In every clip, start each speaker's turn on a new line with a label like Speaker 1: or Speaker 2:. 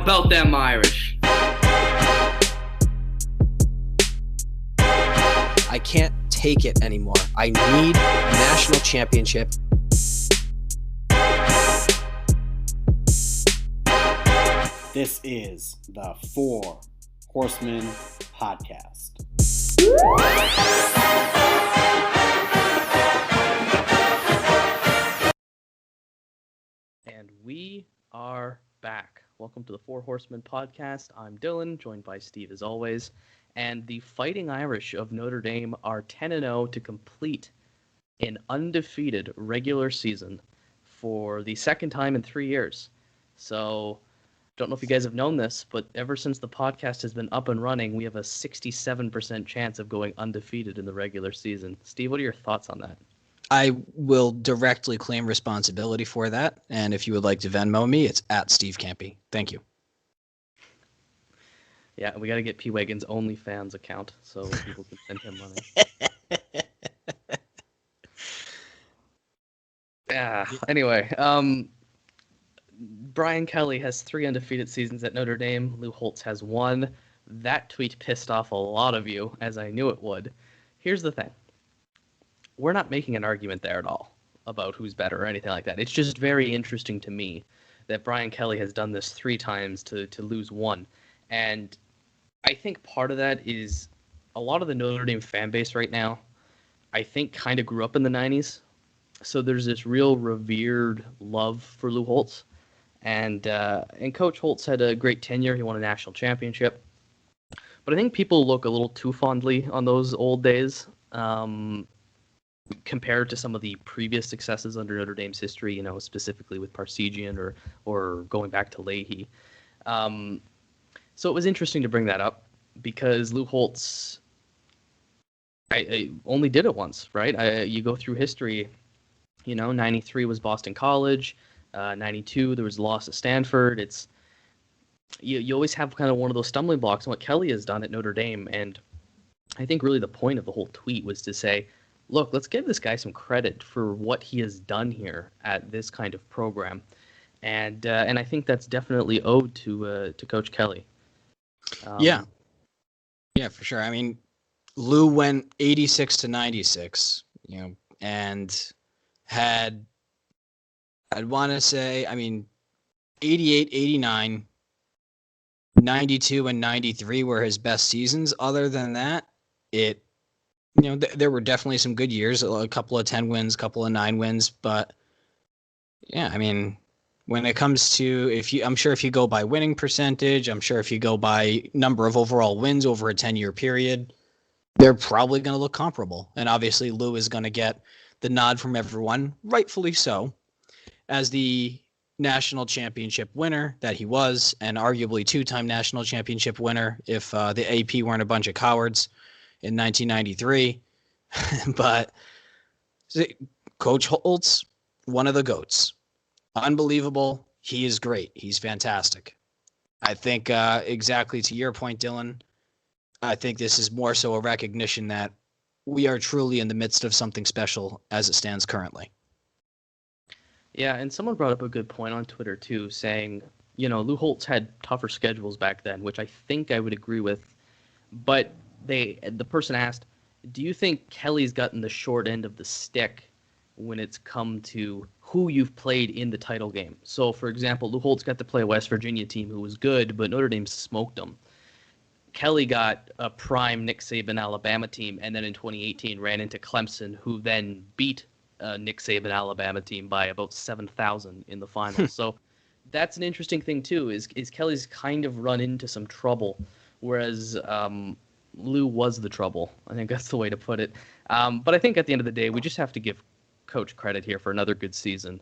Speaker 1: about them Irish?
Speaker 2: I can't take it anymore. I need a national championship.
Speaker 3: This is the Four Horsemen podcast.
Speaker 4: And we are back. Welcome to the Four Horsemen podcast. I'm Dylan, joined by Steve as always. And the Fighting Irish of Notre Dame are 10-0 to complete an undefeated regular season for the second time in 3 years. So, don't know if you guys have known this, but ever since the podcast has been up and running, we have a 67% chance of going undefeated in the regular season. Steve, what are your thoughts on that?
Speaker 2: I will directly claim responsibility for that. And if you would like to Venmo me, it's at Steve Campy. Thank you.
Speaker 4: Yeah, we got to get P-Wagon's OnlyFans account so people can send him money. Anyway, Brian Kelly has 3 undefeated seasons at Notre Dame. Lou Holtz has 1. That tweet pissed off a lot of you, as I knew it would. Here's the thing. We're not making an argument there at all about who's better or anything like that. It's just very interesting to me that Brian Kelly has done this 3 times to lose 1. And I think part of that is a lot of the Notre Dame fan base right now, I think, kind of grew up in the 90s. So there's this real revered love for Lou Holtz. And Coach Holtz had a great tenure. He won a national championship. But I think people look a little too fondly on those old days. Compared to some of the previous successes under Notre Dame's history, specifically with Parsegian or going back to Leahy. So it was interesting to bring that up because Lou Holtz I only did it once, right? You go through history, 93 was Boston College, 92 there was a loss at Stanford. It's you always have kind of one of those stumbling blocks in what Kelly has done at Notre Dame, and I think really the point of the whole tweet was to say, look, let's give this guy some credit for what he has done here at this kind of program, and I think that's definitely owed to Coach Kelly.
Speaker 2: Yeah, for sure. I mean, Lou went 86 to 96, and had, I'd want to say, 88, 89, 92, and 93 were his best seasons. Other than that, there were definitely some good years, a couple of 10 wins, a couple of 9 wins, but yeah, when it comes to, I'm sure if you go by winning percentage, I'm sure if you go by number of overall wins over a 10-year period, they're probably going to look comparable. And obviously Lou is going to get the nod from everyone, rightfully so, as the national championship winner that he was, and arguably 2-time national championship winner if the AP weren't a bunch of cowards in 1993. But Coach Holtz, one of the GOATs. Unbelievable. He is great. He's fantastic. I think exactly to your point, Dylan, I think this is more so a recognition that we are truly in the midst of something special as it stands currently.
Speaker 4: Yeah, and someone brought up a good point on Twitter too, saying, Lou Holtz had tougher schedules back then, which I think I would agree with. But the person asked, do you think Kelly's gotten the short end of the stick when it's come to who you've played in the title game? So, for example, Lou Holtz got to play a West Virginia team who was good, but Notre Dame smoked them. Kelly got a prime Nick Saban Alabama team, and then in 2018 ran into Clemson, who then beat Nick Saban Alabama team by about 7,000 in the finals. So that's an interesting thing too. Is Kelly's kind of run into some trouble, whereas Lou was the trouble. I think that's the way to put it. But I think at the end of the day, we just have to give Coach credit here for another good season.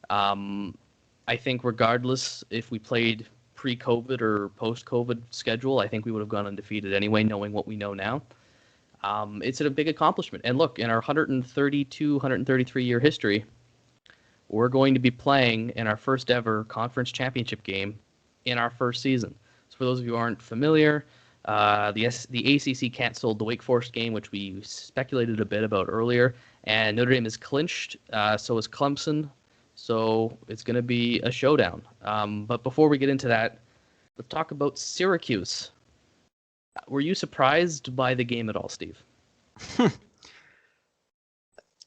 Speaker 4: I think regardless if we played pre-COVID or post-COVID schedule, I think we would have gone undefeated anyway, knowing what we know now. It's a big accomplishment. And look, in our 132, 133-year history, we're going to be playing in our first ever conference championship game in our first season. So for those of you who aren't familiar, the ACC canceled the Wake Forest game, which we speculated a bit about earlier, and Notre Dame is clinched, so is Clemson. So it's going to be a showdown. But before we get into that, Let's talk about Syracuse. Were you surprised by the game at all, Steve?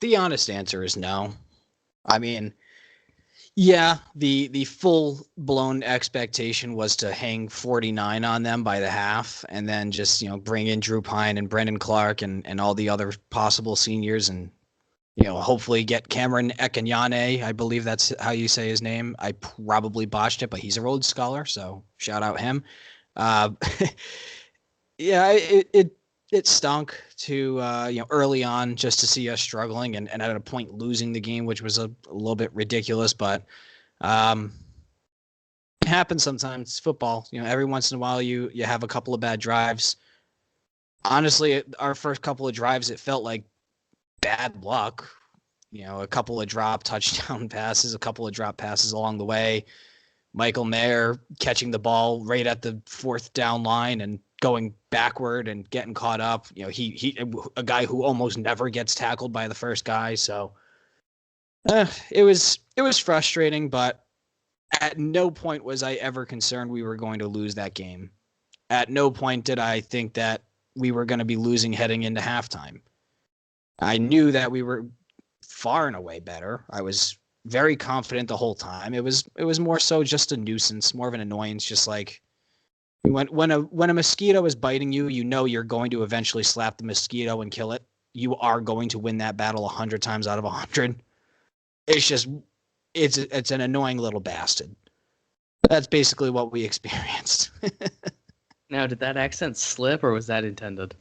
Speaker 2: The honest answer is no. I mean, yeah, the full blown expectation was to hang 49 on them by the half, and then just bring in Drew Pine and Brendan Clark and all the other possible seniors, and hopefully get Cameron Ekinyane. I believe that's how you say his name. I probably botched it, but he's a Rhodes Scholar, so shout out him. Yeah, it stunk to early on just to see us struggling and at a point losing the game, which was a little bit ridiculous, but it happens sometimes. It's football. Every once in a while you have a couple of bad drives. Honestly, our first couple of drives, it felt like bad luck. A couple of drop touchdown passes, a couple of drop passes along the way. Michael Mayer catching the ball right at the 4th down line and going backward and getting caught up. He a guy who almost never gets tackled by the first guy. So it was frustrating, but at no point was I ever concerned we were going to lose that game. At no point did I think that we were going to be losing heading into halftime. I knew that we were far and away better. I was very confident the whole time. It was more so just a nuisance, more of an annoyance, just like when a mosquito is biting you, you're going to eventually slap the mosquito and kill it. You are going to win that battle 100 times out of 100. It's an annoying little bastard. That's basically what we experienced.
Speaker 4: Now, did that accent slip or was that intended?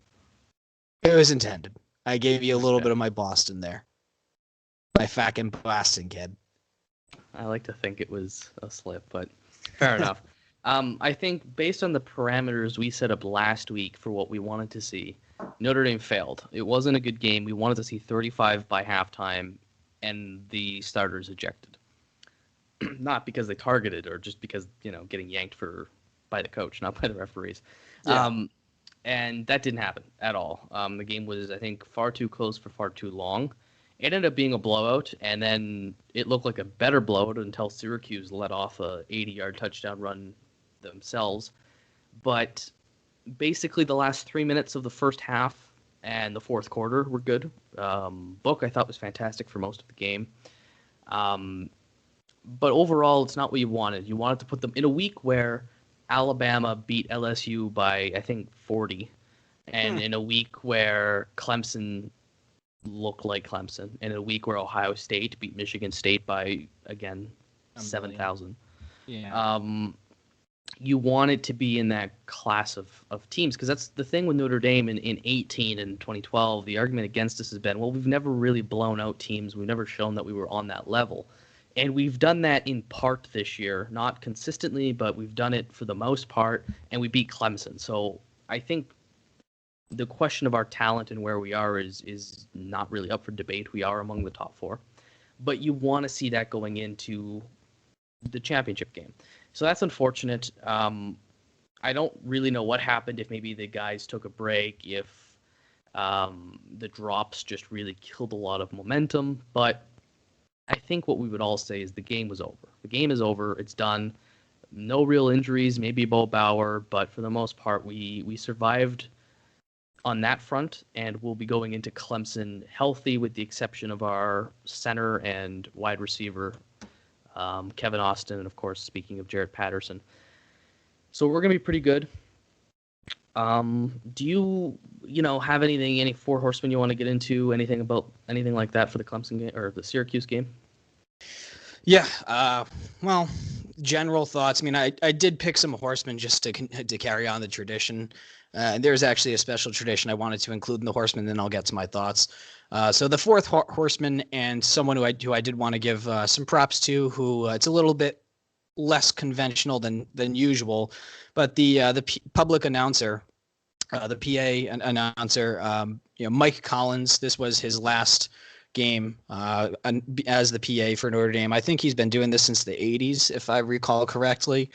Speaker 2: It was intended. I gave you a little bit of my Boston there. My fucking Boston kid.
Speaker 4: I like to think it was a slip, but fair enough. I think based on the parameters we set up last week for what we wanted to see, Notre Dame failed. It wasn't a good game. We wanted to see 35 by halftime, and the starters ejected. Not because they targeted or just because, getting yanked by the coach, not by the referees. Yeah. And that didn't happen at all. The game was, I think, far too close for far too long. It ended up being a blowout, and then it looked like a better blowout until Syracuse let off a 80-yard touchdown run themselves. But basically the last 3 minutes of the first half and the fourth quarter were good. Book, I thought, was fantastic for most of the game. But overall, it's not what you wanted. You wanted to put them in a week where Alabama beat LSU by, I think, 40. And in a week where Clemson look like Clemson, in a week where Ohio State beat Michigan State by, again, 7,000. Yeah. You want it to be in that class of teams, because that's the thing with Notre Dame in 18 and 2012. The argument against us has been, well, we've never really blown out teams. We've never shown that we were on that level. And we've done that in part this year, not consistently, but we've done it for the most part, and we beat Clemson. So I think the question of our talent and where we are is not really up for debate. We are among the top 4. But you want to see that going into the championship game. So that's unfortunate. I don't really know what happened, if maybe the guys took a break, if the drops just really killed a lot of momentum. But I think what we would all say is the game was over. The game is over. It's done. No real injuries, maybe Bo Bauer, but for the most part, we survived on that front, and we'll be going into Clemson healthy, with the exception of our center and wide receiver, Kevin Austin, and of course, speaking of Jared Patterson. So we're going to be pretty good. Do you have any 4 horsemen you want to get into? Anything like that for the Clemson game or the Syracuse game?
Speaker 2: Yeah. Well, general thoughts. I mean, I did pick some horsemen just to carry on the tradition. And there's actually a special tradition I wanted to include in the horsemen, then I'll get to my thoughts. So the 4th horseman, and someone who I did want to give some props to, who it's a little bit less conventional than usual, but the public announcer, the PA announcer, Mike Collins. This was his last game as the PA for Notre Dame. I think he's been doing this since the 80s, if I recall correctly.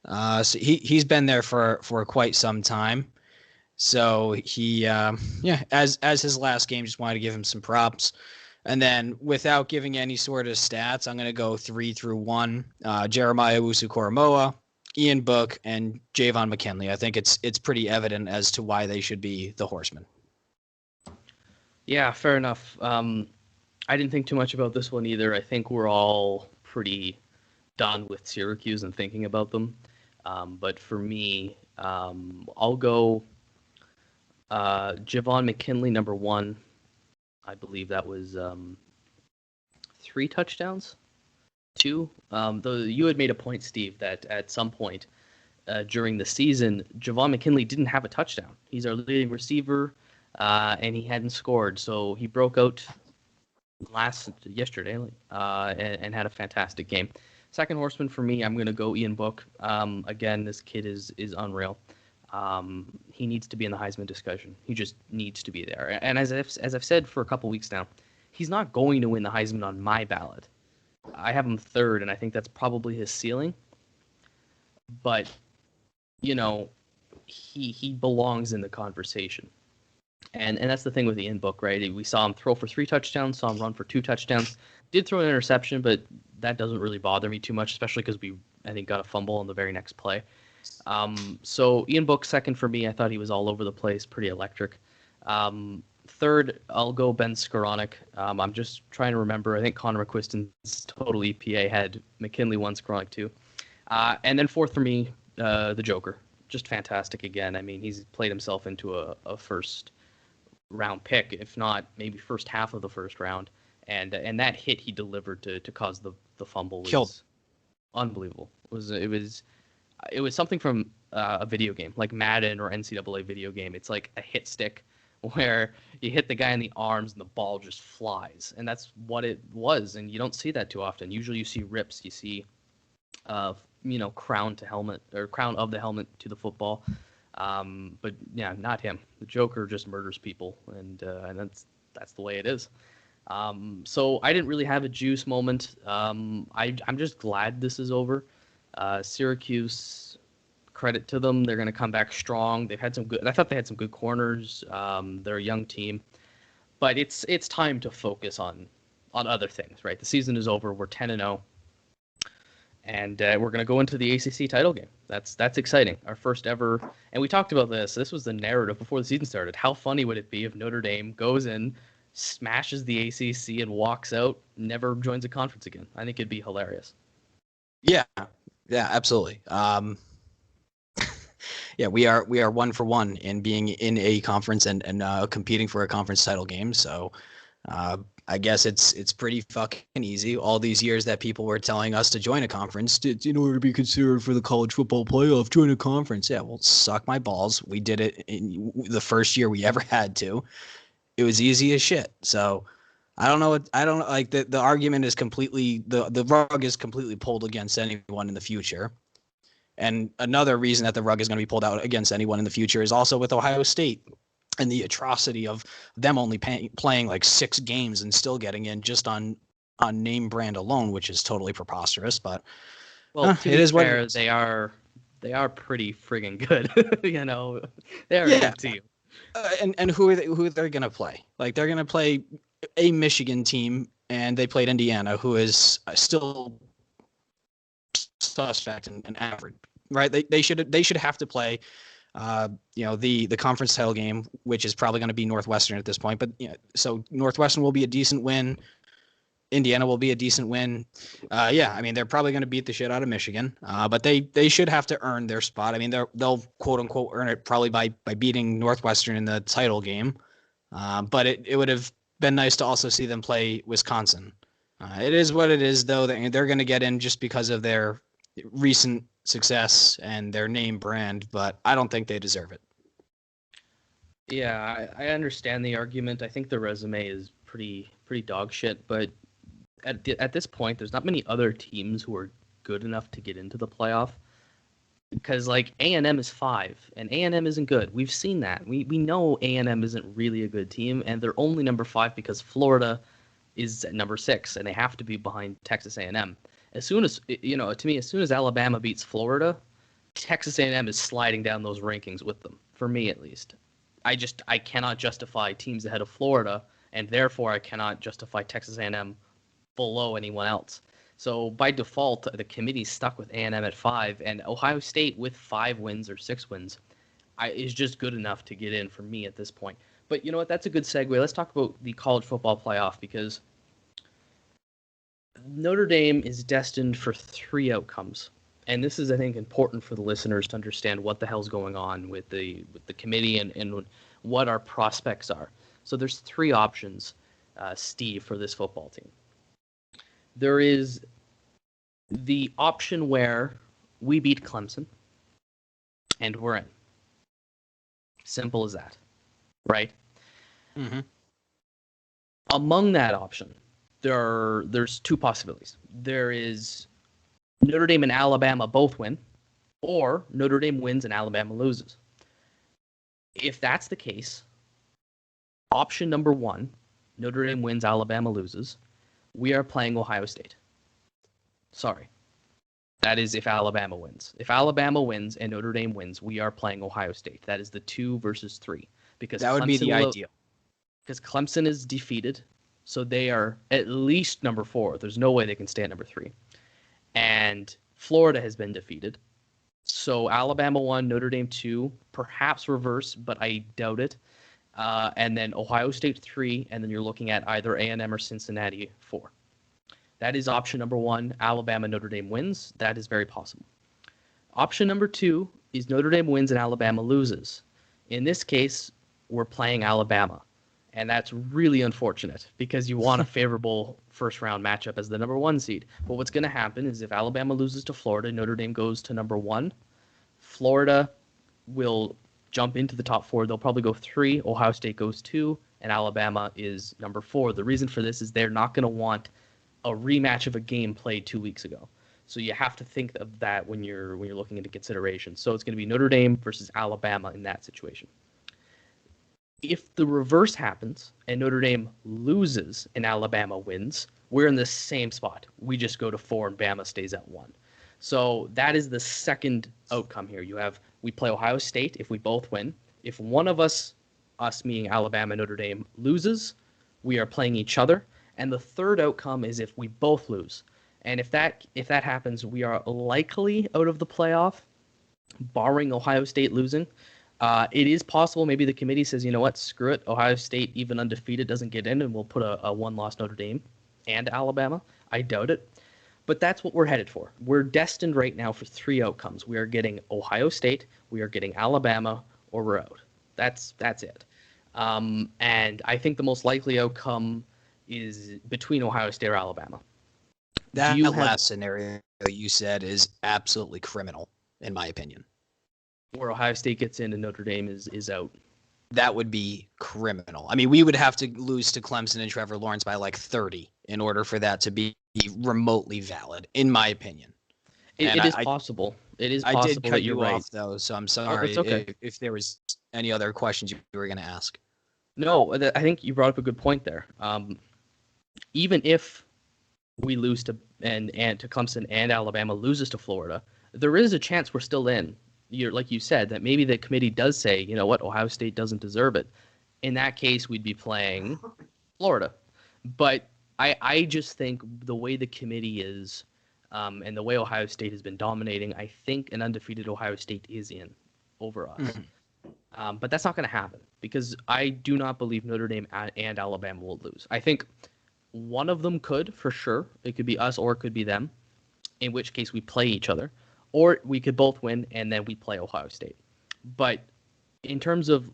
Speaker 2: So he's been there for quite some time. So he, as his last game, just wanted to give him some props. And then, without giving any sort of stats, I'm going to go 3 through 1. Jeremiah Owusu-Koramoah, Ian Book and Javon McKinley. I think it's pretty evident as to why they should be the Horsemen.
Speaker 4: Yeah, fair enough. I didn't think too much about this one either. I think we're all pretty done with Syracuse and thinking about them. But for me, I'll go Javon McKinley, number 1. I believe that was 3 touchdowns. 2. You had made a point, Steve, that at some point during the season, Javon McKinley didn't have a touchdown. He's our leading receiver, and he hadn't scored. So he broke out yesterday and had a fantastic game. Second Horseman for me, I'm going to go Ian Book. Again, this kid is unreal. He needs to be in the Heisman discussion. He just needs to be there. And as I've said for a couple weeks now, he's not going to win the Heisman on my ballot. I have him 3rd, and I think that's probably his ceiling. But, he belongs in the conversation. And that's the thing with Ian Book, right? We saw him throw for 3 touchdowns, saw him run for 2 touchdowns. Did throw an interception, but that doesn't really bother me too much, especially because I think, got a fumble on the very next play. So Ian Book 2nd for me. I thought he was all over the place, pretty electric. 3rd, I'll go Ben Skoranek. I'm just trying to remember. I think Connor McQuiston's total EPA had McKinley 1, Skoranek 2. And then 4th for me, the Joker. Just fantastic again. I mean, he's played himself into a first round pick, if not maybe first half of the first round. And that hit he delivered to cause the fumble was unbelievable. It was something from a video game, like Madden or NCAA video game. It's like a hit stick where you hit the guy in the arms and the ball just flies. And that's what it was. And you don't see that too often. Usually you see rips. You see, crown to helmet or crown of the helmet to the football. But yeah, not him. The Joker just murders people. And that's the way it is. So I didn't really have a juice moment. I'm just glad this is over. Syracuse, credit to them. They're going to come back strong. I thought they had some good corners. They're a young team, but it's time to focus on other things, right? The season is over. We're 10-0, and we're going to go into the ACC title game. That's exciting. Our first ever, and we talked about this. This was the narrative before the season started. How funny would it be if Notre Dame goes in, smashes the ACC, and walks out, never joins a conference again? I think it'd be hilarious.
Speaker 2: Yeah, absolutely. Yeah, we are 1 for 1 in being in a conference and competing for a conference title game. So I guess it's pretty fucking easy. All these years that people were telling us to join a conference in order to be considered for the college football playoff, join a conference. Yeah, well, suck my balls. We did it in the first year we ever had to. It was easy as shit. So I don't know. The argument is completely, the rug is completely pulled against anyone in the future. And another reason that the rug is going to be pulled out against anyone in the future is also with Ohio State and the atrocity of them only playing like 6 games and still getting in just on name brand alone, which is totally preposterous. But
Speaker 4: well, to be fair, they are pretty friggin' good. They are a good team.
Speaker 2: And who are they going to play? Like, they're going to play a Michigan team, and they played Indiana, who is still suspect and average, right? They should have to play the conference title game, which is probably going to be Northwestern at this point. But so Northwestern will be a decent win. Indiana will be a decent win. I mean, they're probably going to beat the shit out of Michigan, but they should have to earn their spot. I mean, they'll quote unquote earn it probably by beating Northwestern in the title game. But it would have been nice to also see them play Wisconsin. It is what it is, though. They're going to get in just because of their recent success and their name brand, but I don't think they deserve it.
Speaker 4: Yeah, I understand the argument. I think the resume is pretty dog shit, but at this point, there's not many other teams who are good enough to get into the playoff. Because like A&M is 5, and A&M isn't good. We've seen that. We know A&M isn't really a good team, and they're only number 5 because Florida is at number 6, and they have to be behind Texas A&M. As soon as to me, as soon as Alabama beats Florida, Texas A&M is sliding down those rankings with them. For me, at least, I cannot justify teams ahead of Florida, and therefore I cannot justify Texas A&M below anyone else. So by default, the committee's stuck with A&M at 5, and Ohio State with 5 wins or 6 wins is just good enough to get in for me at this point. But you know what? That's a good segue. Let's talk about the college football playoff, because Notre Dame is destined for 3 outcomes. And this is, I think, important for the listeners to understand what the hell's going on with the committee and what our prospects are. So there's 3 options, Steve, for this football team. There is the option where we beat Clemson and we're in. Simple as that, right?
Speaker 2: Mm-hmm.
Speaker 4: Among that option, there's 2 possibilities. There is Notre Dame and Alabama both win, or Notre Dame wins and Alabama loses. If that's the case, option number 1, Notre Dame wins, Alabama loses, we are playing Ohio State. Sorry. That is if Alabama wins. If Alabama wins and Notre Dame wins, we are playing Ohio State. That is the 2 versus 3. Because
Speaker 2: that would be the ideal.
Speaker 4: Because Clemson is defeated, so they are at least number 4. There's no way they can stay at number 3. And Florida has been defeated. So Alabama 1, Notre Dame 2, perhaps reverse, but I doubt it. And then Ohio State 3, and then you're looking at either A&M or Cincinnati 4. That is option number 1. Alabama, Notre Dame wins. That is very possible. Option number 2 is Notre Dame wins and Alabama loses. In this case, we're playing Alabama. And that's really unfortunate because you want a favorable first-round matchup as the number 1 seed. But what's going to happen is if Alabama loses to Florida, Notre Dame goes to number 1. Florida will jump into the top 4. They'll probably go 3. Ohio State goes 2. And Alabama is number 4. The reason for this is they're not going to want a rematch of a game played 2 weeks ago. So you have to think of that when you're looking into consideration. So it's going to be Notre Dame versus Alabama in that situation. If the reverse happens and Notre Dame loses and Alabama wins, we're in the same spot. We just go to 4 and Bama stays at 1. So that is the second outcome here. We play Ohio State if we both win. If one of us meaning Alabama, Notre Dame, loses, we are playing each other. And the third outcome is if we both lose. And if that happens, we are likely out of the playoff, barring Ohio State losing. It is possible maybe the committee says, you know what, screw it. Ohio State, even undefeated, doesn't get in, and we'll put a one-loss Notre Dame and Alabama. I doubt it. But that's what we're headed for. We're destined right now for 3 outcomes. We are getting Ohio State, we are getting Alabama, or we're out. That's it. And I think the most likely outcome is between Ohio State or Alabama.
Speaker 2: That last scenario you said is absolutely criminal, in my opinion.
Speaker 4: Where Ohio State gets in and Notre Dame is out.
Speaker 2: That would be criminal. I mean, we would have to lose to Clemson and Trevor Lawrence by like 30 in order for that to be remotely valid, in my opinion.
Speaker 4: It is possible. It is possible.
Speaker 2: I did cut
Speaker 4: that you're
Speaker 2: you
Speaker 4: right.
Speaker 2: off, though, so I'm sorry
Speaker 4: that's okay.
Speaker 2: if there was any other questions you were going to ask.
Speaker 4: No, I think you brought up a good point there. Even if we lose to Clemson and Alabama loses to Florida, there is a chance we're still in. Like you said, that maybe the committee does say, you know what, Ohio State doesn't deserve it. In that case, we'd be playing Florida. But I just think the way the committee is and the way Ohio State has been dominating, I think an undefeated Ohio State is in over us. Mm-hmm. But that's not going to happen because I do not believe Notre Dame and Alabama will lose. I think one of them could, for sure. It could be us or it could be them, in which case we play each other. Or we could both win, and then we play Ohio State. But in terms of,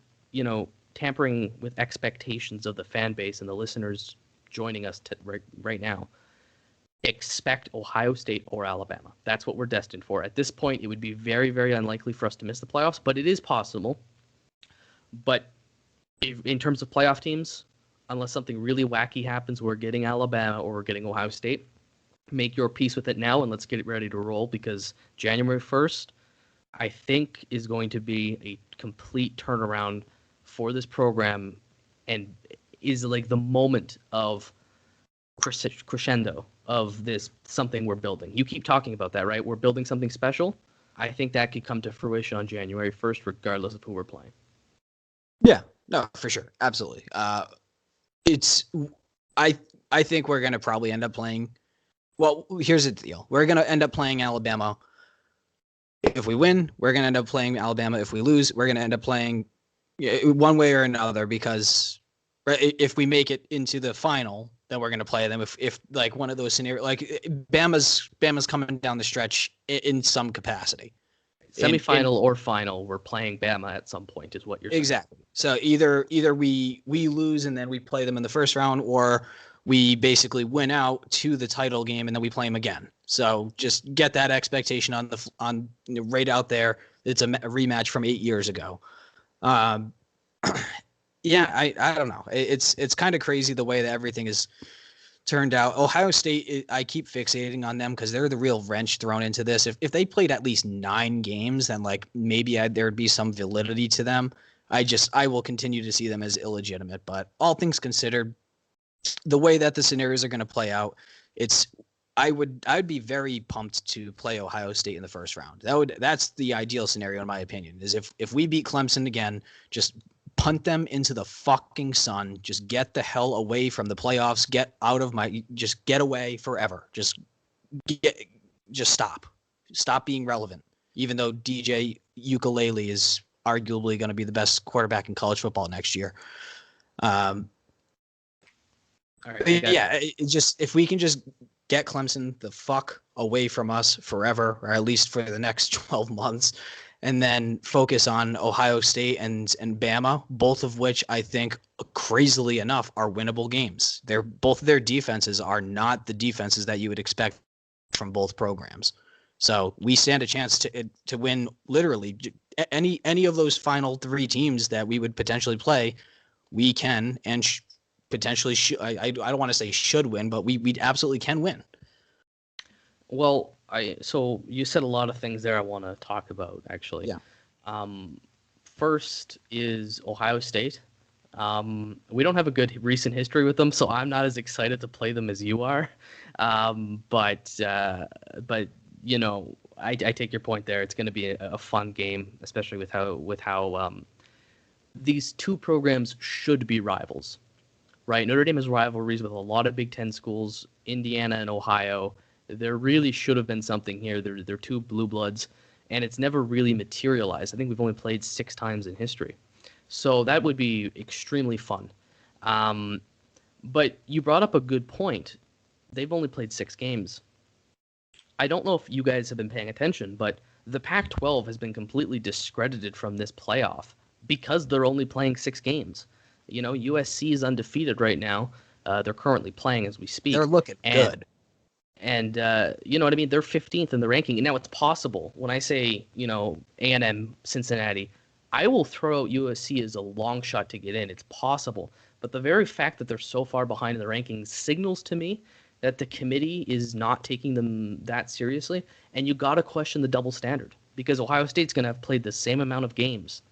Speaker 4: tampering with expectations of the fan base and the listeners joining us right now, expect Ohio State or Alabama. That's what we're destined for. At this point, it would be very, very unlikely for us to miss the playoffs, but it is possible. But in terms of playoff teams, unless something really wacky happens, we're getting Alabama or we're getting Ohio State. Make your peace with it now, and let's get it ready to roll because January 1st, I think, is going to be a complete turnaround for this program and is like the moment of crescendo of this something we're building. You keep talking about that, right? We're building something special. I think that could come to fruition on January 1st, regardless of who we're playing.
Speaker 2: Yeah, no, for sure. Absolutely. I think we're going to probably end up playing Well, here's the deal. We're going to end up playing Alabama. If we win, we're going to end up playing Alabama. If we lose, we're going to end up playing one way or another, because if we make it into the final, then we're going to play them. If like one of those scenarios, like Bama's coming down the stretch in some capacity.
Speaker 4: Semifinal or final, we're playing Bama at some point, is what you're saying.
Speaker 2: Exactly. So either we lose and then we play them in the first round, or we basically win out to the title game and then we play them again. So just get that expectation on right out there. It's a rematch from 8 years ago. Yeah, I don't know. It's kind of crazy the way that everything is turned out. Ohio State, I keep fixating on them because they're the real wrench thrown into this. If they played at least 9 games, then like maybe there'd be some validity to them. I will continue to see them as illegitimate. But all things considered, the way that the scenarios are going to play out, I'd be very pumped to play Ohio State in the first round. That's the ideal scenario in my opinion. Is if we beat Clemson again, just punt them into the fucking sun. Just get the hell away from the playoffs. Just get away forever. Just stop being relevant. Even though DJ Ukulele is arguably going to be the best quarterback in college football next year. All right. If we can just get Clemson the fuck away from us forever, or at least for the next 12 months, and then focus on Ohio State and Bama, both of which I think, crazily enough, are winnable games. Both of their defenses are not the defenses that you would expect from both programs. So we stand a chance to win literally any of those final 3 teams that we would potentially play. We can and potentially I don't want to say should win, but we absolutely can win.
Speaker 4: Well, so you said a lot of things there I want to talk about, actually.
Speaker 2: Yeah.
Speaker 4: First is Ohio State. We don't have a good recent history with them, so I'm not as excited to play them as you are. But you know, I take your point there. It's going to be a fun game, especially with how these two programs should be rivals, right? Notre Dame has rivalries with a lot of Big Ten schools, Indiana and Ohio. There really should have been something here. They're two blue bloods, and it's never really materialized. I think we've only played 6 times in history. So that would be extremely fun. But you brought up a good point. They've only played 6 games. I don't know if you guys have been paying attention, but the Pac-12 has been completely discredited from this playoff because they're only playing 6 games. You know, USC is undefeated right now. They're currently playing as we speak.
Speaker 2: They're looking good.
Speaker 4: And you know what I mean? They're 15th in the ranking. And now it's possible. When I say, you know, A&M, Cincinnati, I will throw out USC as a long shot to get in. It's possible. But the very fact that they're so far behind in the rankings signals to me that the committee is not taking them that seriously. And you got to question the double standard, because Ohio State's going to have played the same amount of games,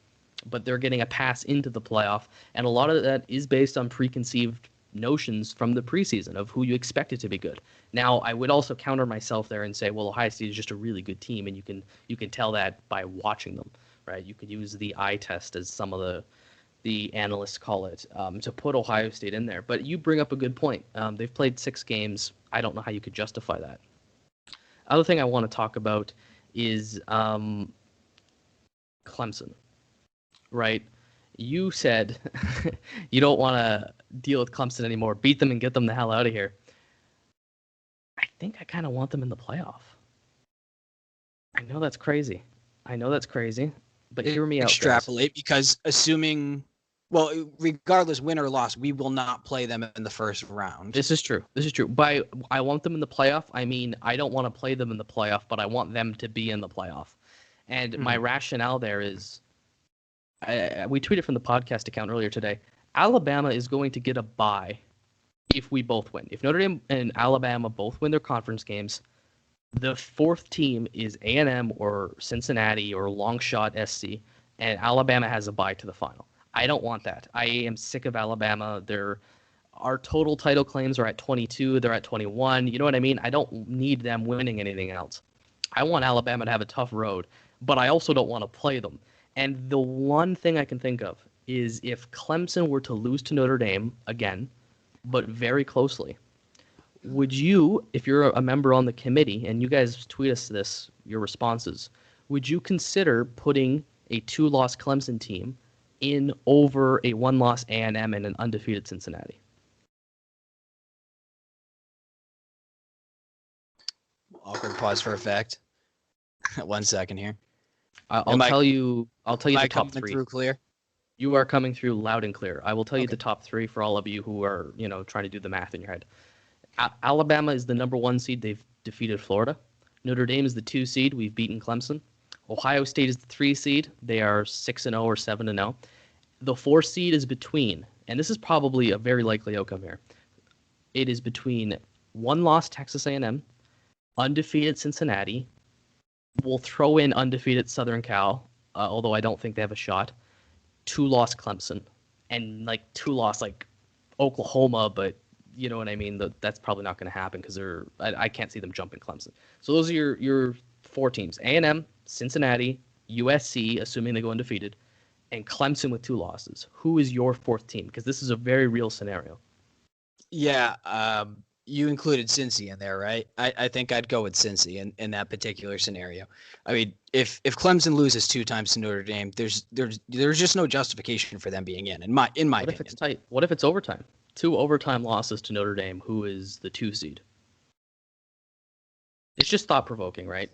Speaker 4: but they're getting a pass into the playoff. And a lot of that is based on preconceived notions from the preseason of who you expected to be good. Now, I would also counter myself there and say, well, Ohio State is just a really good team, and you can tell that by watching them, right? You could use the eye test, as some of the analysts call it, to put Ohio State in there. But you bring up a good point. They've played 6 games. I don't know how you could justify that. Other thing I want to talk about is Clemson, right? You said you don't want to deal with Clemson anymore. Beat them and get them the hell out of here. I think I kind of want them in the playoff. I know that's crazy. But hear me out.
Speaker 2: Extrapolate, because assuming, well, regardless, win or loss, we will not play them in the first round.
Speaker 4: This is true. By I want them in the playoff, I mean I don't want to play them in the playoff, but I want them to be in the playoff. And my rationale there is, we tweeted from the podcast account earlier today, Alabama is going to get a bye if we both win. If Notre Dame and Alabama both win their conference games, the 4th team is A&M or Cincinnati or long shot SC, and Alabama has a bye to the final. I don't want that. I am sick of Alabama. Our total title claims are at 22. They're at 21. You know what I mean? I don't need them winning anything else. I want Alabama to have a tough road, but I also don't want to play them. And the one thing I can think of is if Clemson were to lose to Notre Dame again, but very closely, Would you, if you're a member on the committee, and you guys tweet us this, your responses, would you consider putting a 2-loss Clemson team in over a 1-loss A&M and an undefeated Cincinnati?
Speaker 2: Awkward pause for effect. 1 second here.
Speaker 4: I'll tell you the top 3.
Speaker 2: Through clear?
Speaker 4: You are coming through loud and clear. I will tell you
Speaker 2: Okay.
Speaker 4: the top 3 for all of you who are, trying to do the math in your head. Alabama is the number 1 seed. They've defeated Florida. Notre Dame is the 2 seed. We've beaten Clemson. Ohio State is the 3 seed. They are 6-0 or 7-0. The 4 seed is between, and this is probably a very likely outcome here. It is between 1-loss Texas A&M, undefeated Cincinnati. We'll throw in undefeated Southern Cal, although I don't think they have a shot. 2-loss Clemson, and 2-loss Oklahoma, but you know what I mean. That's probably not going to happen because I can't see them jumping Clemson. So those are your 4 teams: A&M, Cincinnati, USC, assuming they go undefeated, and Clemson with 2 losses. Who is your 4th team? Because this is a very real scenario.
Speaker 2: Yeah, you included Cincy in there, right? I think I'd go with Cincy in that particular scenario. I mean, if Clemson loses 2 times to Notre Dame, there's just no justification for them being in my opinion.
Speaker 4: What if it's tight? What if it's overtime? 2 overtime losses to Notre Dame, who is the 2 seed. It's just thought provoking, right?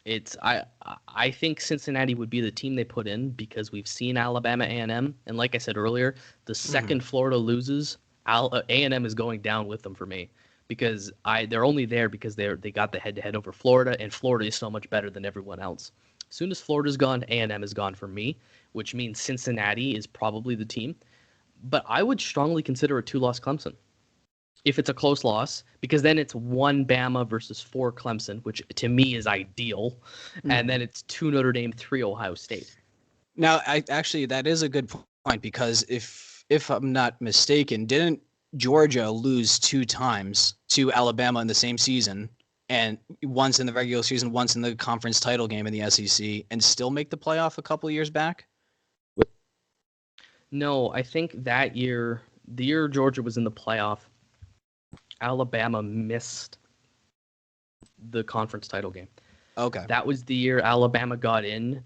Speaker 4: I think Cincinnati would be the team they put in because we've seen Alabama A&M, and like I said earlier, the second Florida loses, A&M is going down with them for me because they're only there because they got the head-to-head over Florida, and Florida is so much better than everyone else. As soon as Florida's gone, A&M is gone for me, which means Cincinnati is probably the team. But I would strongly consider a 2-loss Clemson if it's a close loss, because then it's 1 Bama versus 4 Clemson, which to me is ideal, and then it's 2 Notre Dame, 3 Ohio State.
Speaker 2: Now, that is a good point because if I'm not mistaken, didn't Georgia lose 2 times to Alabama in the same season, and once in the regular season, once in the conference title game in the SEC, and still make the playoff a couple of years back?
Speaker 4: No, I think that year, the year Georgia was in the playoff, Alabama missed the conference title game.
Speaker 2: Okay.
Speaker 4: That was the year Alabama got in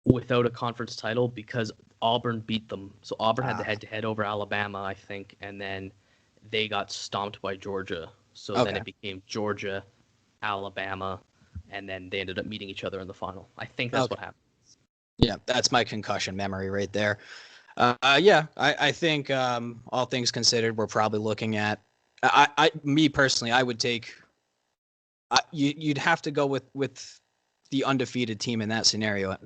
Speaker 4: without a conference title because Auburn beat them. So Auburn had the head-to-head over Alabama, I think, and then they got stomped by Georgia. So then it became Georgia, Alabama, and then they ended up meeting each other in the final. I think that's what happened. Yeah,
Speaker 2: that's my concussion memory right there. I think all things considered, we're probably looking at. Me personally, I would take. You'd have to go with the undefeated team in that scenario.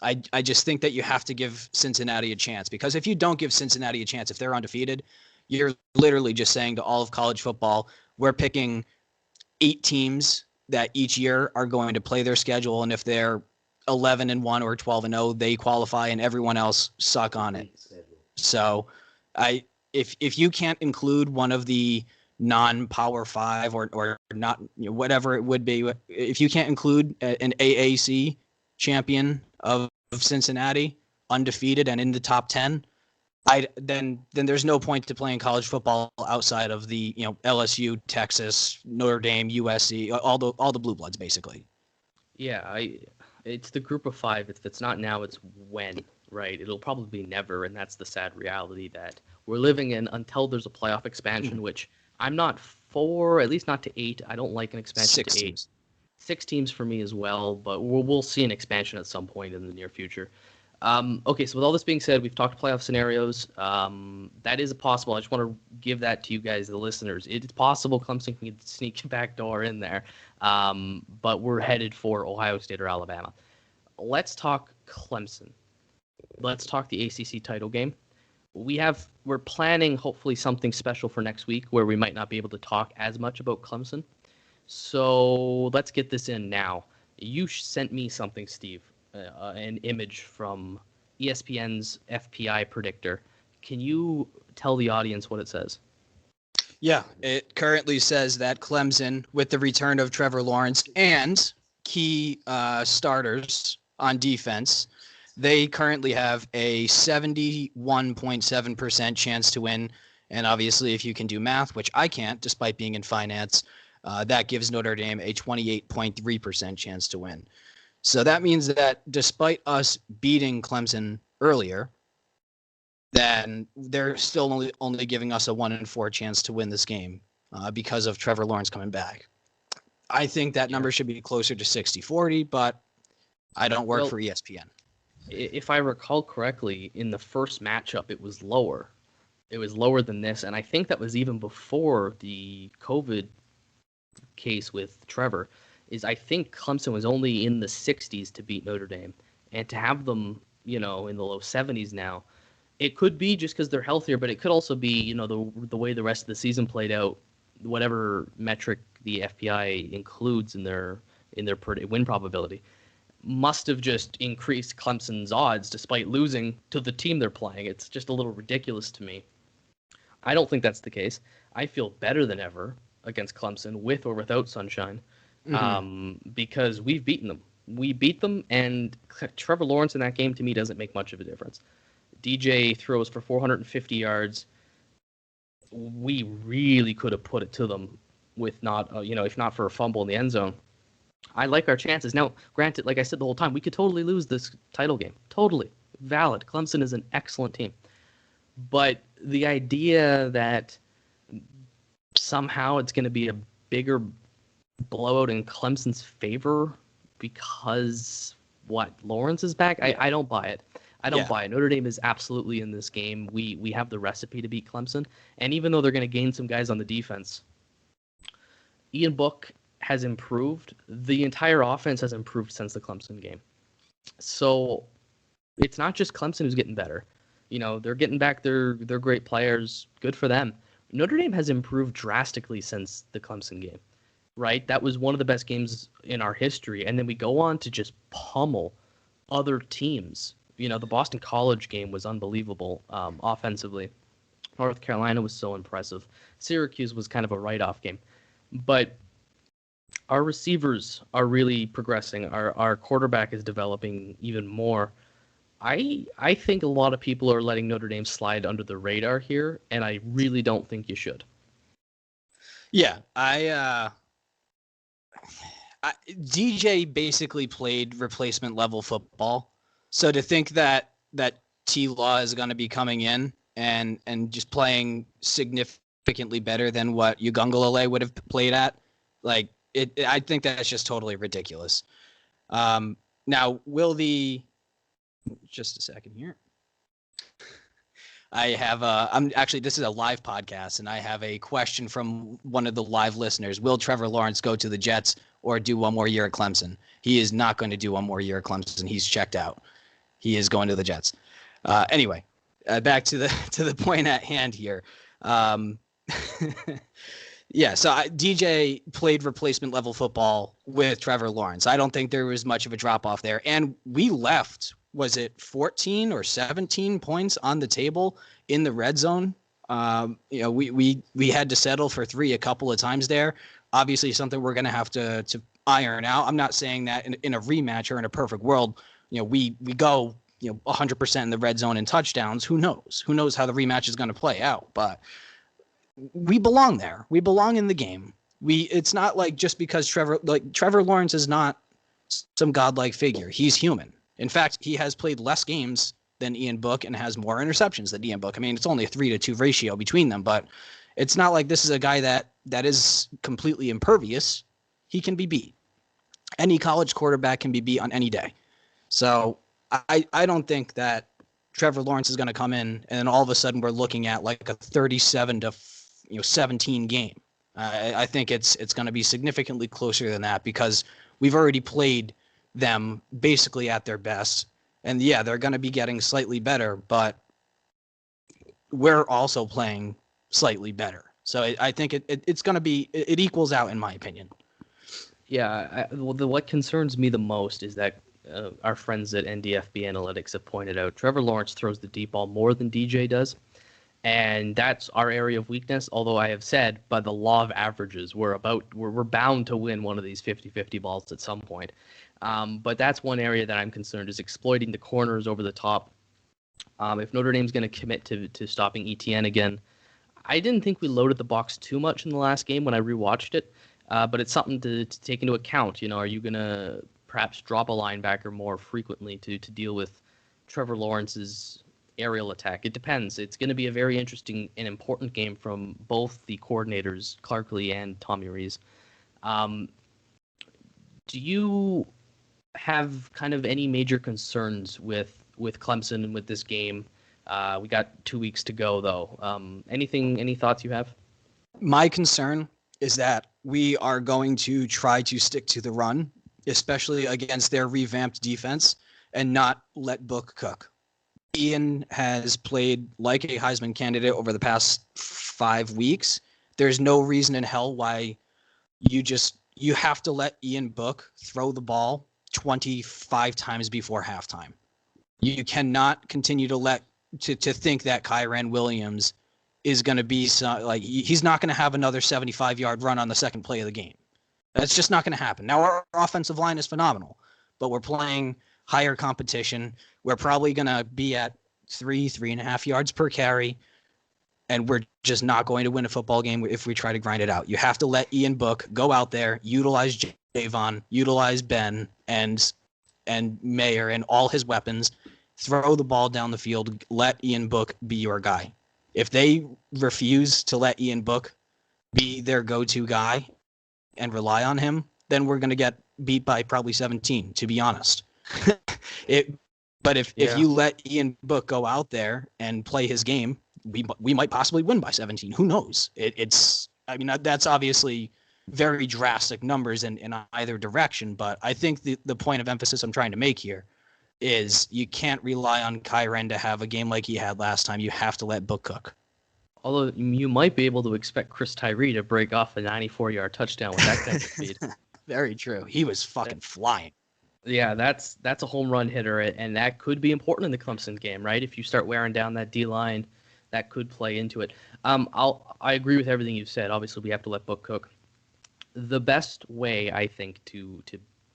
Speaker 2: I just think that you have to give Cincinnati a chance, because if you don't give Cincinnati a chance, if they're undefeated, you're literally just saying to all of college football, we're picking 8 teams that each year are going to play their schedule, and if they're 11-1 or 12-0, they qualify, and everyone else suck on it. So, if you can't include one of the non-Power 5 or not, whatever it would be, if you can't include an AAC champion of Cincinnati undefeated and in the top 10, then there's no point to playing college football outside of the LSU, Texas, Notre Dame, USC, all the blue bloods basically.
Speaker 4: Yeah, it's the group of 5. If it's not now, it's when, right? It'll probably be never, and that's the sad reality that we're living in until there's a playoff expansion, which I'm not for, at least not to 8. I don't like an expansion
Speaker 2: 6
Speaker 4: to 8.
Speaker 2: teams.
Speaker 4: 6 teams for me as well, but we'll see an expansion at some point in the near future. Okay, so with all this being said, we've talked playoff scenarios. That is possible. I just want to give that to you guys, the listeners. It's possible Clemson can sneak a back door in there, but we're headed for Ohio State or Alabama. Let's talk Clemson. Let's talk the ACC title game. We're planning hopefully something special for next week where we might not be able to talk as much about Clemson. So let's get this in now. You sent me something, Steve. An image from ESPN's FPI predictor. Can you tell the audience what it says?
Speaker 2: Yeah, it currently says that Clemson, with the return of Trevor Lawrence and key starters on defense, they currently have a 71.7% chance to win And obviously, if you can do math, which I can't, despite being in finance, that gives Notre Dame a 28.3% chance to win. So that means that despite us beating Clemson earlier, then they're still only giving us a 1 in 4 chance to win this game because of Trevor Lawrence coming back. I think that number should be closer to 60-40, but I don't work for ESPN.
Speaker 4: If I recall correctly, in the first matchup, it was lower. It was lower than this, and I think that was even before the COVID case with Trevor. I think Clemson was only in the 60s to beat Notre Dame, and to have them, in the low 70s now, it could be just because they're healthier, but it could also be, the way the rest of the season played out, whatever metric the FPI includes in their win probability, must have just increased Clemson's odds despite losing to the team they're playing. It's just a little ridiculous to me. I don't think that's the case. I feel better than ever against Clemson, with or without Sunshine, because we've beaten them. We beat them, and Trevor Lawrence in that game, to me, doesn't make much of a difference. DJ throws for 450 yards. We really could have put it to them with not, if not for a fumble in the end zone. I like our chances. Now, granted, like I said the whole time, we could totally lose this title game. Totally valid. Clemson is an excellent team. But the idea that somehow it's going to be a bigger blowout in Clemson's favor because, Lawrence is back? I don't buy it. I don't buy it. Notre Dame is absolutely in this game. We have the recipe to beat Clemson. And even though they're going to gain some guys on the defense, Ian Book has improved. The entire offense has improved since the Clemson game. So it's not just Clemson who's getting better. They're getting back their great players. Good for them. Notre Dame has improved drastically since the Clemson game, right? That was one of the best games in our history. And then we go on to just pummel other teams. The Boston College game was unbelievable offensively. North Carolina was so impressive. Syracuse was kind of a write-off game. But our receivers are really progressing. Our quarterback is developing even more. I think a lot of people are letting Notre Dame slide under the radar here, and I really don't think you should.
Speaker 2: Yeah, DJ basically played replacement level football. So to think that T-Law is going to be coming in and just playing significantly better than what Ugungalele would have played at, I think that's just totally ridiculous. Now, just a second here. I have this is a live podcast, and I have a question from one of the live listeners. Will Trevor Lawrence go to the Jets or do one more year at Clemson? He is not going to do one more year at Clemson. He's checked out. He is going to the Jets. Anyway, back to the point at hand here. Yeah, so DJ played replacement level football with Trevor Lawrence. I don't think there was much of a drop off there. And we left, was it 14 or 17 points on the table in the red zone? We had to settle for 3 a couple of times there. Obviously something we're going to have to iron out. I'm not saying that in a rematch or in a perfect world, we go 100% in the red zone and touchdowns. Who knows how the rematch is going to play out, but we belong there. We belong in the game. It's not like just because Trevor Lawrence is not some godlike figure. He's human. In fact, he has played less games than Ian Book and has more interceptions than Ian Book. I mean, it's only a 3-2 ratio between them, but it's not like this is a guy that is completely impervious. He can be beat. Any college quarterback can be beat on any day. So I don't think that Trevor Lawrence is going to come in and all of a sudden we're looking at like a 37-17 game. I think it's going to be significantly closer than that because we've already played them basically at their best. And yeah, they're going to be getting slightly better, but we're also playing slightly better. So I think it's going to be, it equals out in my opinion.
Speaker 4: Yeah. What concerns me the most is that our friends at NDFB Analytics have pointed out Trevor Lawrence throws the deep ball more than DJ does. And that's our area of weakness. Although I have said by the law of averages, we're bound to win one of these 50-50 balls at some point. But that's one area that I'm concerned is exploiting the corners over the top. If Notre Dame's going to commit to stopping ETN again, I didn't think we loaded the box too much in the last game when I rewatched it, but it's something to take into account. You know, are you going to perhaps drop a linebacker more frequently to deal with Trevor Lawrence's aerial attack? It depends. It's going to be a very interesting and important game from both the coordinators, Clark Lee and Tommy Rees. Do you have kind of any major concerns with Clemson and with this game? We got 2 weeks to go, though. Any thoughts you have?
Speaker 2: My concern is that we are going to try to stick to the run, especially against their revamped defense, and not let Book cook. Ian has played like a Heisman candidate over the past 5 weeks. There's no reason in hell why you have to let Ian Book throw the ball 25 times before halftime. You cannot continue to think that Kyren Williams is going to be he's not going to have another 75-yard run on the second play of the game. That's just not going to happen. Now, our offensive line is phenomenal, but we're playing higher competition. We're probably going to be at 3.5 yards per carry, and we're just not going to win a football game if we try to grind it out. You have to let Ian Book go out there, utilize Javon, utilize Ben and Mayer and all his weapons, throw the ball down the field, let Ian Book be your guy. If they refuse to let Ian Book be their go-to guy and rely on him, then we're going to get beat by probably 17, to be honest. But if you let Ian Book go out there and play his game, we might possibly win by 17. Who knows? That's obviously very drastic numbers in either direction, but I think the point of emphasis I'm trying to make here is you can't rely on Kyren to have a game like he had last time. You have to let Book cook.
Speaker 4: Although you might be able to expect Chris Tyree to break off a 94-yard touchdown with that kind of speed.
Speaker 2: Very true. He was fucking flying. Yeah,
Speaker 4: that's a home run hitter, and that could be important in the Clemson game, right? If you start wearing down that D-line, that could play into it. I agree with everything you've said. Obviously, we have to let Book cook. The best way, I think, to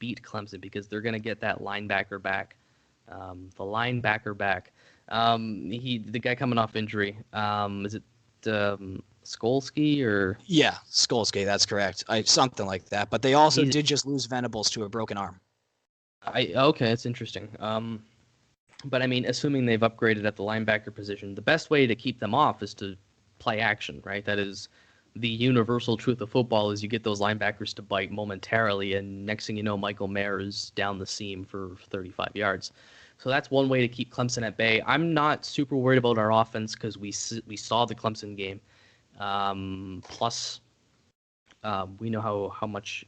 Speaker 4: beat Clemson, because they're going to get that linebacker back. The guy coming off injury. Is it Skolsky or?
Speaker 2: Yeah, Skolsky. That's correct. Something like that. But they also did just lose Venables to a broken arm.
Speaker 4: Okay, that's interesting. But I mean, assuming they've upgraded at the linebacker position, the best way to keep them off is to play action, right? That is the universal truth of football, is you get those linebackers to bite momentarily, and next thing you know, Michael Mayer is down the seam for 35 yards. So that's one way to keep Clemson at bay. I'm not super worried about our offense because we saw the Clemson game. Plus, we know how much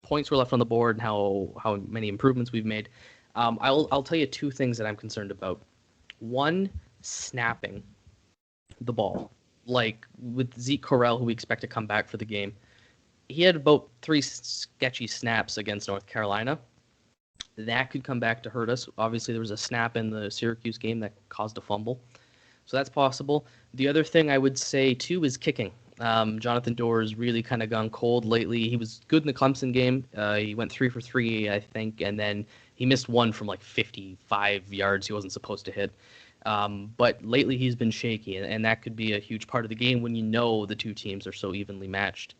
Speaker 4: points were left on the board and how many improvements we've made. I'll tell you two things that I'm concerned about. One, snapping the ball. Like with Zeke Correll, who we expect to come back for the game. He had about 3 sketchy snaps against North Carolina. That could come back to hurt us. Obviously, there was a snap in the Syracuse game that caused a fumble. So that's possible. The other thing I would say, too, is kicking. Jonathan Doerr's really kind of gone cold lately. He was good in the Clemson game. He went 3 for 3, I think, and then he missed one from like 55 yards he wasn't supposed to hit. But lately he's been shaky, and that could be a huge part of the game when you know the two teams are so evenly matched.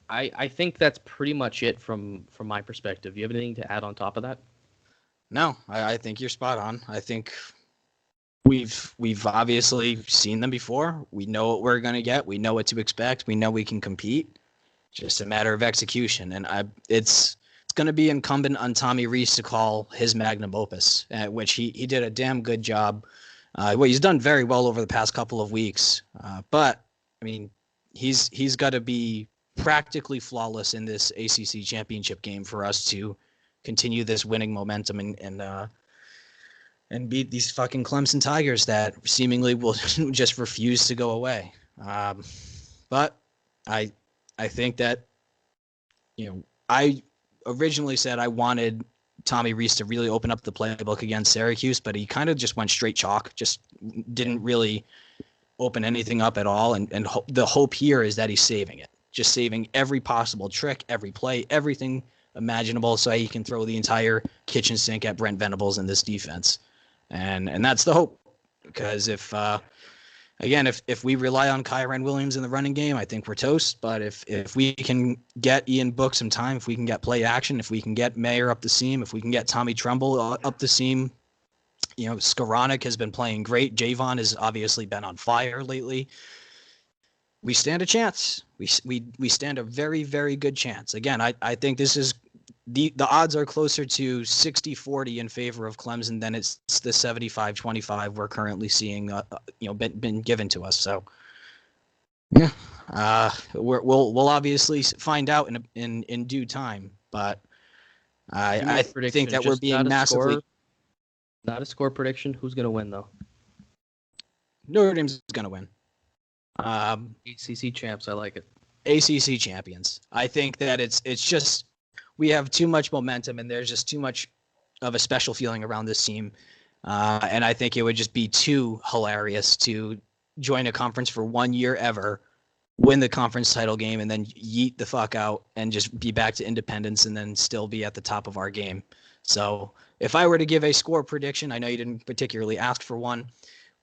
Speaker 4: I think that's pretty much it from my perspective. Do you have anything to add on top of that?
Speaker 2: No, I think you're spot on. I think we've obviously seen them before. We know what we're going to get. We know what to expect. We know we can compete. Just a matter of execution. And it's going to be incumbent on Tommy Rees to call his magnum opus, which he did a damn good job. He's done very well over the past couple of weeks. But, I mean, he's got to be practically flawless in this ACC Championship game for us to continue this winning momentum and beat these fucking Clemson Tigers that seemingly will just refuse to go away. But I think that, I originally said I wanted Tommy Rees to really open up the playbook against Syracuse, but he kind of just went straight chalk, just didn't really open anything up at all. And the hope here is that he's saving it, just saving every possible trick, every play, everything imaginable, so he can throw the entire kitchen sink at Brent Venables in this defense. And that's the hope, because if again, if we rely on Kyron Williams in the running game, I think we're toast. But if we can get Ian Book some time, if we can get play action, if we can get Mayer up the seam, if we can get Tommy Trumbull up the seam, Skoranek has been playing great. Javon has obviously been on fire lately. We stand a chance. We stand a very, very good chance. Again, I think this is the odds are closer to 60-40 in favor of Clemson than it's the 75-25 we're currently seeing, been given to us. So, yeah, we'll obviously find out in due time. But I think that we're being massively.
Speaker 4: Not a score prediction. Who's going to win though?
Speaker 2: Notre Dame's going to win.
Speaker 4: ACC champs. I like it.
Speaker 2: ACC champions. I think that it's just. We have too much momentum, and there's just too much of a special feeling around this team. And I think it would just be too hilarious to join a conference for 1 year ever, win the conference title game, and then yeet the fuck out and just be back to independence and then still be at the top of our game. So if I were to give a score prediction, I know you didn't particularly ask for one.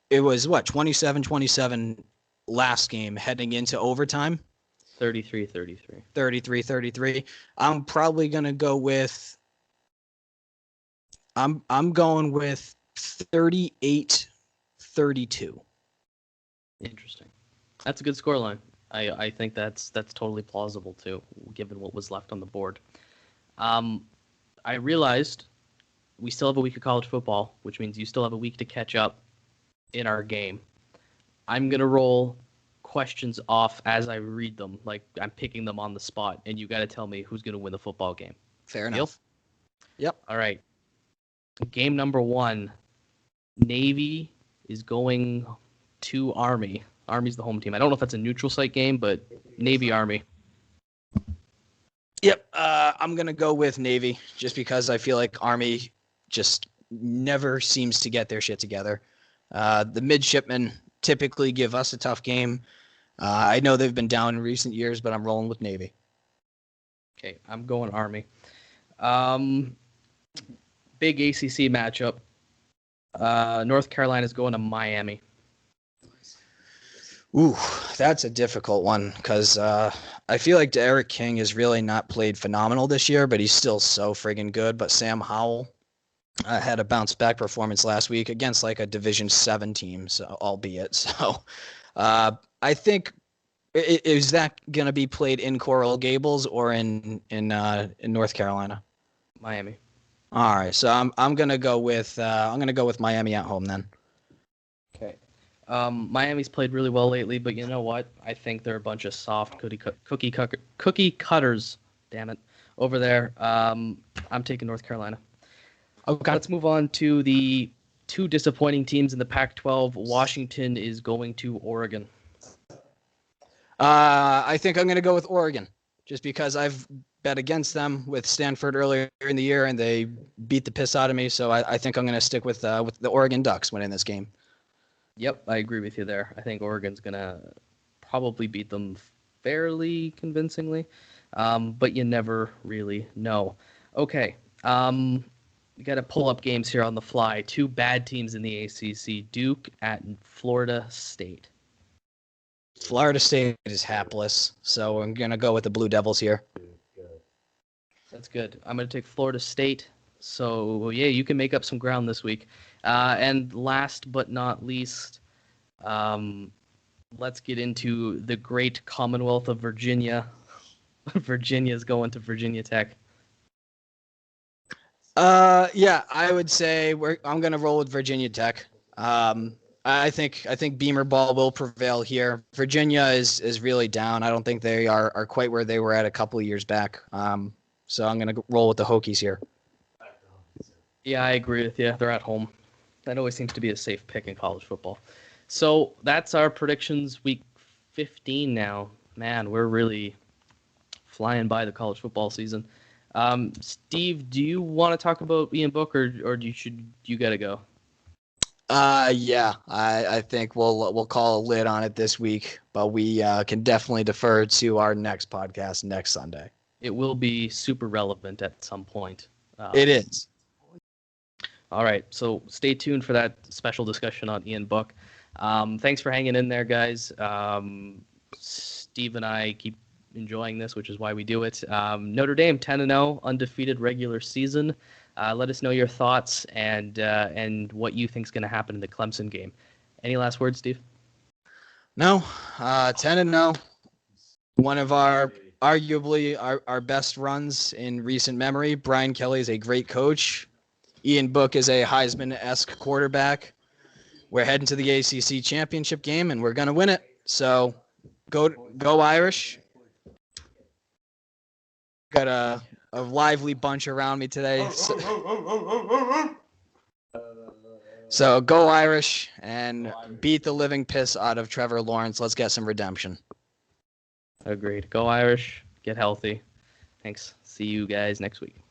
Speaker 2: It was 27-27 last game heading into overtime.
Speaker 4: 33-33.
Speaker 2: 33-33. I'm probably going to go with I'm going with 38-32.
Speaker 4: Interesting. That's a good scoreline. I think that's totally plausible too, given what was left on the board. I realized we still have a week of college football, which means you still have a week to catch up in our game. I'm going to roll questions off as I read them, like I'm picking them on the spot, and you got to tell me who's going to win the football game.
Speaker 2: Fair enough. Yep.
Speaker 4: All right. Game number 1, Navy is going to Army. Army's the home team. I don't know if that's a neutral site game, but Navy Army.
Speaker 2: Yep. I'm going to go with Navy just because I feel like Army just never seems to get their shit together. The midshipmen typically give us a tough game. I know they've been down in recent years, but I'm rolling with Navy.
Speaker 4: Okay, I'm going Army. Big ACC matchup. North Carolina's going to Miami.
Speaker 2: Ooh, that's a difficult one because I feel like Derek King has really not played phenomenal this year, but he's still so friggin' good. But Sam Howell had a bounce back performance last week against like a Division 7 team, so albeit. So I think is that going to be played in Coral Gables or in North Carolina?
Speaker 4: Miami.
Speaker 2: All right, so I'm going to go with Miami at home then.
Speaker 4: Okay. Miami's played really well lately, but you know what? I think they're a bunch of soft cookie cutters. Damn it, over there. I'm taking North Carolina. Okay. Let's move on to the 2 disappointing teams in the Pac-12. Washington is going to Oregon.
Speaker 2: I think I'm going to go with Oregon, just because I've bet against them with Stanford earlier in the year, and they beat the piss out of me. So I think I'm going to stick with the Oregon Ducks winning this game.
Speaker 4: Yep, I agree with you there. I think Oregon's going to probably beat them fairly convincingly, but you never really know. Okay. We got to pull up games here on the fly. 2 bad teams in the ACC. Duke at Florida State.
Speaker 2: Florida State is hapless, so I'm going to go with the Blue Devils here.
Speaker 4: That's good. I'm going to take Florida State. So, yeah, you can make up some ground this week. And last but not least, let's get into the great Commonwealth of Virginia. Virginia's going to Virginia Tech.
Speaker 2: Yeah, I would say I'm going to roll with Virginia Tech. I think Beamer ball will prevail here. Virginia is really down. I don't think they are quite where they were at a couple of years back. So I'm going to roll with the Hokies here.
Speaker 4: Yeah, I agree with you. They're at home. That always seems to be a safe pick in college football. So that's our predictions week 15 now. Man, we're really flying by the college football season. Steve, do you want to talk about Ian Book, or you got to go?
Speaker 2: Yeah, I think we'll call a lid on it this week, but we can definitely defer to our next podcast next Sunday.
Speaker 4: It will be super relevant at some point.
Speaker 2: It is.
Speaker 4: All right, so stay tuned for that special discussion on Ian Book. Thanks for hanging in there, guys. Steve and I keep enjoying this, which is why we do it. Notre Dame 10-0, undefeated regular season. Let us know your thoughts and what you think is going to happen in the Clemson game. Any last words, Steve?
Speaker 2: No, 10-0. One of arguably our best runs in recent memory. Brian Kelly is a great coach. Ian Book is a Heisman-esque quarterback. We're heading to the ACC Championship game, and we're going to win it. So go Irish. Got a lively bunch around me today. So go Irish and beat the living piss out of Trevor Lawrence. Let's get some redemption.
Speaker 4: Agreed. Go Irish. Get healthy. Thanks. See you guys next week.